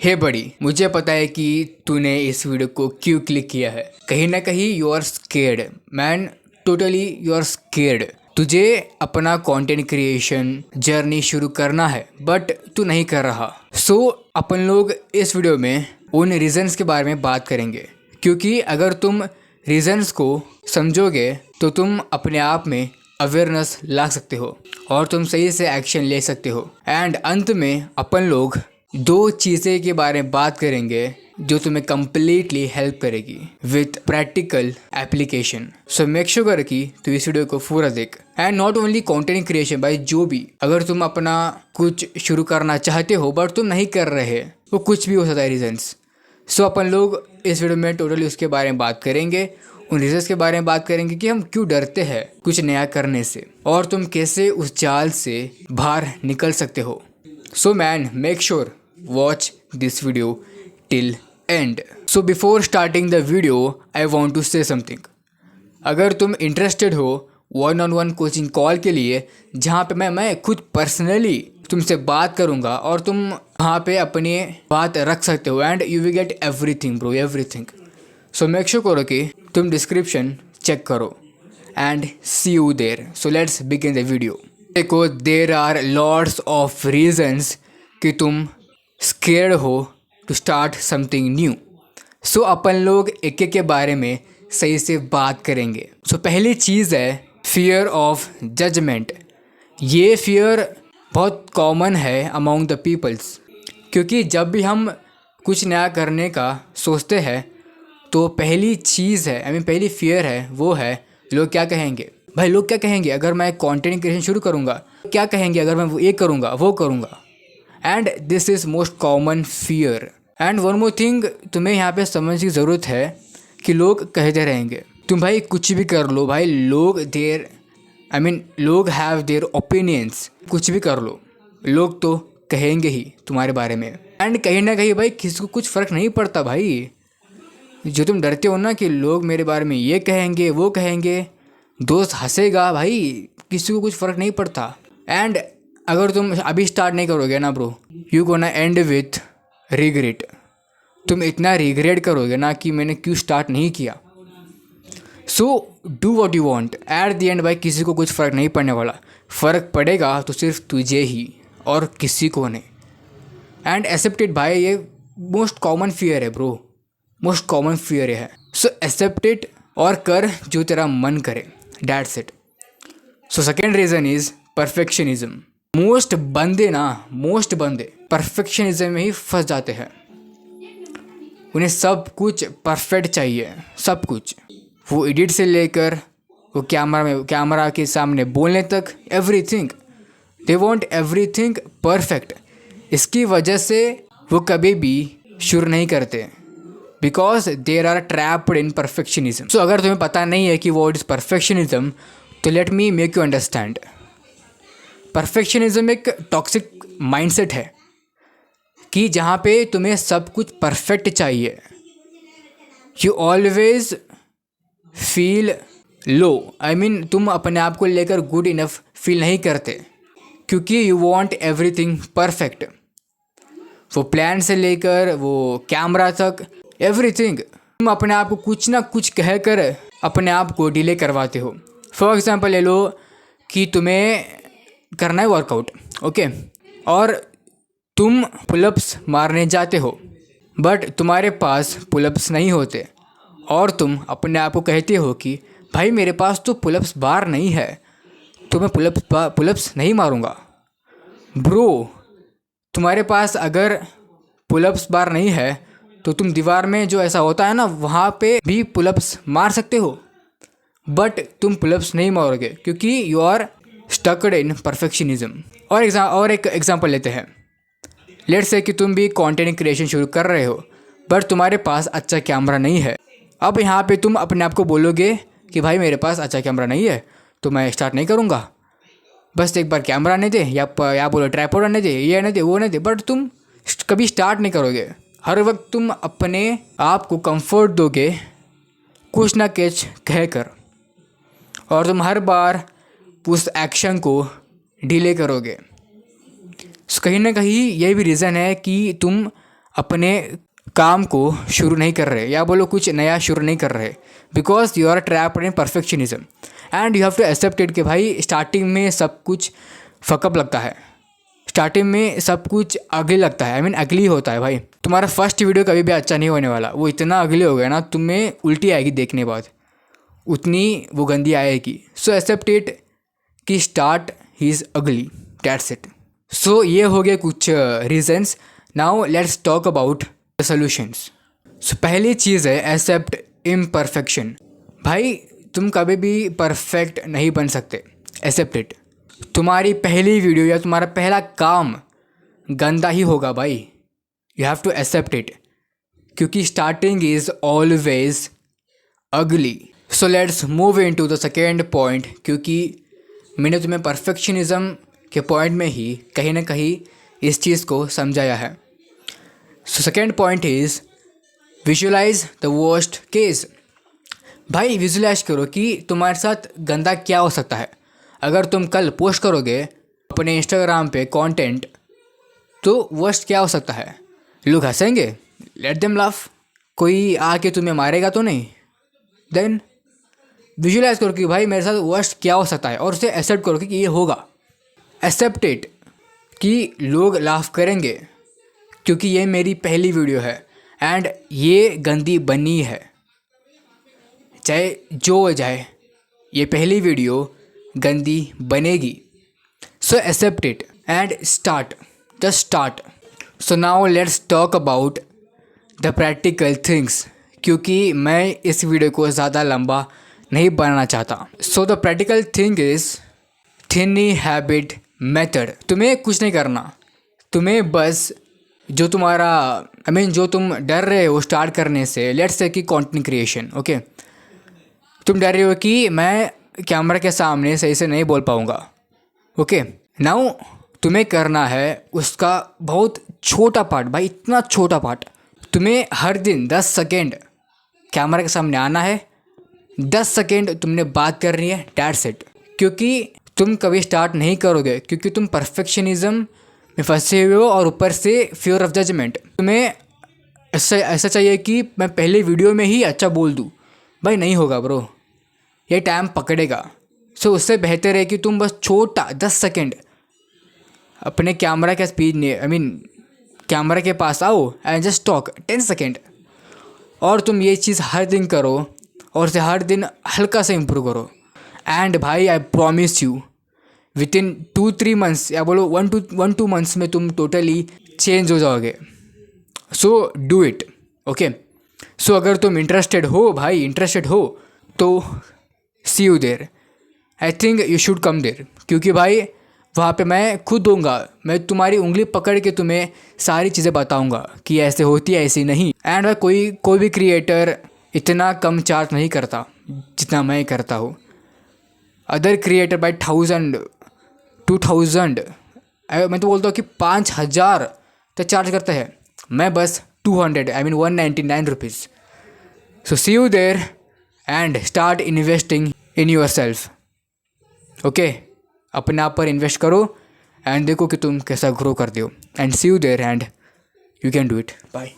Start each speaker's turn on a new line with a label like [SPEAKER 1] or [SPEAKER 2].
[SPEAKER 1] हे बड़ी, मुझे पता है कि तूने इस वीडियो को क्यों क्लिक किया है। कहीं ना कहीं you are scared man, totally you are scared. तुझे अपना कंटेंट क्रिएशन जर्नी शुरू करना है बट तू नहीं कर रहा। सो अपन लोग इस वीडियो में उन रीजंस के बारे में बात करेंगे, क्योंकि अगर तुम रीजंस को समझोगे तो तुम अपने आप में अवेयरनेस ला सकते हो और तुम सही से एक्शन ले सकते हो। एंड अंत में अपन लोग दो चीज़ें के बारे में बात करेंगे जो तुम्हें कम्प्लीटली हेल्प करेगी with practical application. So make sure कि तू इस वीडियो को पूरा देख। And not only content creation भाई, जो भी अगर तुम अपना कुछ शुरू करना चाहते हो बट तुम नहीं कर रहे, वो कुछ भी हो सकता है रीजंस। सो अपन लोग इस वीडियो में टोटली उसके बारे में बात करेंगे, उन रीजंस के बारे में बात करेंगे कि हम क्यों डरते हैं कुछ नया करने से और तुम कैसे उस जाल से बाहर निकल सकते हो। So man, make sure watch this video till end. So before starting the video, I want to say something. अगर तुम इंटरेस्टेड हो one on one coaching call के लिए, जहाँ पे मैं खुद पर्सनली तुमसे बात करूँगा और तुम वहाँ पे अपनी बात रख सकते हो and you will get everything bro, everything. So make sure करो कि तुम डिस्क्रिप्शन चेक करो and see you there. So let's begin the video. देखो, there are lots of reasons कि तुम स्केर्ड हो to start something new. So अपन लोग एक एक के बारे में सही से बात करेंगे। सो पहली चीज़ है फियर ऑफ जजमेंट। ये फियर बहुत कॉमन है अमॉन्ग द पीपल्स, क्योंकि जब भी हम कुछ नया करने का सोचते हैं तो पहली चीज़ है, पहली फियर है वो है लोग क्या कहेंगे। भाई लोग क्या कहेंगे अगर मैं कंटेंट क्रिएशन शुरू करूँगा, क्या कहेंगे अगर मैं ये करूँगा वो करूँगा। And this is most common fear. And one more thing तुम्हें यहाँ पे समझ की ज़रूरत है कि लोग कहते रहेंगे। तुम भाई कुछ भी कर लो भाई, लोग लोग हैव देयर ओपिनियंस। कुछ भी कर लो, लोग तो कहेंगे ही तुम्हारे बारे में। एंड कहीं ना कहीं भाई किसी को कुछ फ़र्क नहीं पड़ता भाई। जो तुम डरते हो ना कि लोग मेरे बारे में ये कहेंगे वो कहेंगे, दोस्त हंसेगा, भाई किसी को कुछ फ़र्क नहीं पड़ता। एंड अगर तुम अभी स्टार्ट नहीं करोगे ना bro, you gonna and with regret. तुम इतना रिग्रेट करोगे ना कि मैंने क्यों स्टार्ट नहीं किया। So do what you want. At the end भाई किसी को कुछ फ़र्क नहीं पड़ने वाला। फ़र्क पड़ेगा तो सिर्फ तुझे ही और किसी को नहीं। एंड एक्सेप्टेड भाई, ये मोस्ट कॉमन फियर है ब्रो, मोस्ट कॉमन फियर है। सो एक्सेप्टेड और कर जो तेरा मन करे, that's it. So second reason is perfectionism. Most बंदे परफेक्शनिज्म में ही फंस जाते हैं। उन्हें सब कुछ परफेक्ट चाहिए, सब कुछ। वो एडिट से लेकर वो कैमरा के सामने बोलने तक, everything they want everything perfect. इसकी वजह से वो कभी भी शुरू नहीं करते, because there are trapped in perfectionism. So अगर तुम्हें पता नहीं है कि व्हाट इज़ परफेक्शनिज्म, तो let me make you understand. Perfectionism एक टॉक्सिक माइंडसेट है कि जहाँ पे तुम्हें सब कुछ परफेक्ट चाहिए। यू ऑलवेज फील लो, तुम अपने आप को लेकर गुड इनफ फील नहीं करते, क्योंकि यू वांट एवरीथिंग परफेक्ट। वो प्लान से लेकर वो कैमरा तक, एवरीथिंग। तुम अपने आप को कुछ ना कुछ कहकर अपने आप को डिले करवाते हो। फॉर एग्जांपल ले लो कि तुम्हें करना है वर्कआउट, ओके, और तुम पुलअप्स मारने जाते हो बट तुम्हारे पास पुलअप्स नहीं होते और तुम अपने आप को कहते हो कि भाई मेरे पास तो पुलअप्स बार नहीं है, तो मैं पुलअप्स नहीं मारूंगा। ब्रो, तुम्हारे पास अगर पुलअप्स बार नहीं है तो तुम दीवार में जो ऐसा होता है ना, वहाँ पे भी पुलअप्स मार सकते हो, बट तुम पुलअप्स नहीं मारोगे क्योंकि you are stucked in perfectionism. और एक एग्जांपल लेते हैं। लेट्स से कि तुम भी कंटेंट क्रिएशन शुरू कर रहे हो बट तुम्हारे पास अच्छा कैमरा नहीं है। अब यहाँ पे तुम अपने आप को बोलोगे कि भाई मेरे पास अच्छा कैमरा नहीं है तो मैं स्टार्ट नहीं करूँगा, बस एक बार कैमरा आने दे, या बोलो ट्राइपॉड आने दे, ये आने दे, वो आने दे, बट तुम कभी स्टार्ट नहीं करोगे। हर वक्त तुम अपने आप को कंफर्ट दोगे कुछ ना कुछ कहकर, और तुम हर बार उस एक्शन को डिले करोगे। कहीं ना कहीं ये भी रीज़न है कि तुम अपने काम को शुरू नहीं कर रहे या बोलो कुछ नया शुरू नहीं कर रहे, because you are trapped in perfectionism and you have to accept it कि भाई स्टार्टिंग में सब कुछ फकअप लगता है, स्टार्टिंग में सब कुछ अगली लगता है, अगली होता है भाई। तुम्हारा फर्स्ट वीडियो कभी भी अच्छा नहीं होने वाला, वो इतना अगली हो गया ना तुम्हें उल्टी आएगी देखने बाद, उतनी वो गंदी आएगी। सो एक्सेप्ट इट कि स्टार्ट ही is ugly, that's it. So ये हो गए कुछ reasons. Now let's talk about the solutions. So पहली चीज़ है एक्सेप्ट इम्परफेक्शन। भाई तुम कभी भी परफेक्ट नहीं बन सकते, एक्सेप्ट इट। तुम्हारी पहली वीडियो या तुम्हारा पहला काम गंदा ही होगा भाई, you have to accept it, क्योंकि starting is always ugly. So let's move into the second point, क्योंकि मैंने तुम्हें परफेक्शनिज्म के पॉइंट में ही कहीं ना कहीं इस चीज़ को समझाया है। So second point is visualise the worst case. भाई विजुअलाइज करो कि तुम्हारे साथ गंदा क्या हो सकता है। अगर तुम कल पोस्ट करोगे अपने इंस्टाग्राम पे कंटेंट, तो वर्स्ट क्या हो सकता है? लोग हंसेंगे, लेट देम लाफ, कोई आके तुम्हें मारेगा तो नहीं। देन विजुअलाइज करो कि भाई मेरे साथ वर्स्ट क्या हो सकता है और उसे एक्सेप्ट करो कि ये होगा। एक्सेप्ट इट कि लोग लाफ करेंगे, क्योंकि ये मेरी पहली वीडियो है एंड ये गंदी बनी है, चाहे जो हो जाए ये पहली वीडियो गंदी बनेगी। So accept it and start, just start. So now let's talk about the practical things, क्योंकि मैं इस वीडियो को ज़्यादा लंबा नहीं बनाना चाहता। So the practical thing is tiny habit method. तुम्हें कुछ नहीं करना, तुम्हें बस जो तुम्हारा जो तुम डर रहे हो स्टार्ट करने से, लेट्स से कि कंटेंट क्रिएशन, ओके, तुम डर रहे हो कि मैं कैमरा के सामने सही से नहीं बोल पाऊँगा, ओके। नाउ तुम्हें करना है उसका बहुत छोटा पार्ट, भाई इतना छोटा पार्ट। तुम्हें हर दिन 10 सेकेंड कैमरा के सामने आना है, 10 सेकेंड तुमने बात करनी है, दैट्स इट। क्योंकि तुम कभी स्टार्ट नहीं करोगे, क्योंकि तुम परफेक्शनिज्म में फंसे हुए हो और ऊपर से फियर ऑफ जजमेंट। तुम्हें ऐसा चाहिए कि मैं पहले वीडियो में ही अच्छा बोल दूँ, भाई नहीं होगा ब्रो, ये टाइम पकड़ेगा। सो उससे बेहतर है कि तुम बस छोटा 10 सेकेंड अपने कैमरा के स्पीड ने कैमरा के पास आओ एंड जस्ट टॉक 10 सेकेंड, और तुम ये चीज़ हर दिन करो और उसे हर दिन हल्का से इम्प्रूव करो। एंड भाई I promise you with in 2-3 months या बोलो 1-2 मंथ्स में तुम टोटली चेंज हो जाओगे। So do it, okay. So अगर तुम इंटरेस्टेड हो तो see you there. I think you should come there, क्योंकि भाई वहाँ पे मैं खुद दूंगा, मैं तुम्हारी उंगली पकड़ के तुम्हें सारी चीज़ें बताऊंगा कि ऐसे होती है ऐसे नहीं। एंड भाई कोई भी क्रिएटर इतना कम चार्ज नहीं करता जितना मैं करता हूँ। अदर क्रिएटर बाई 1000-2000 मैं तो बोलता हूँ कि 5000 तक चार्ज करते हैं, मैं बस 200 199 rupees. So see you there and start investing in yourself, okay. अपने आप पर इन्वेस्ट करो एंड देखो कि तुम कैसा ग्रो करते हो। And see you there and you can do it. Bye.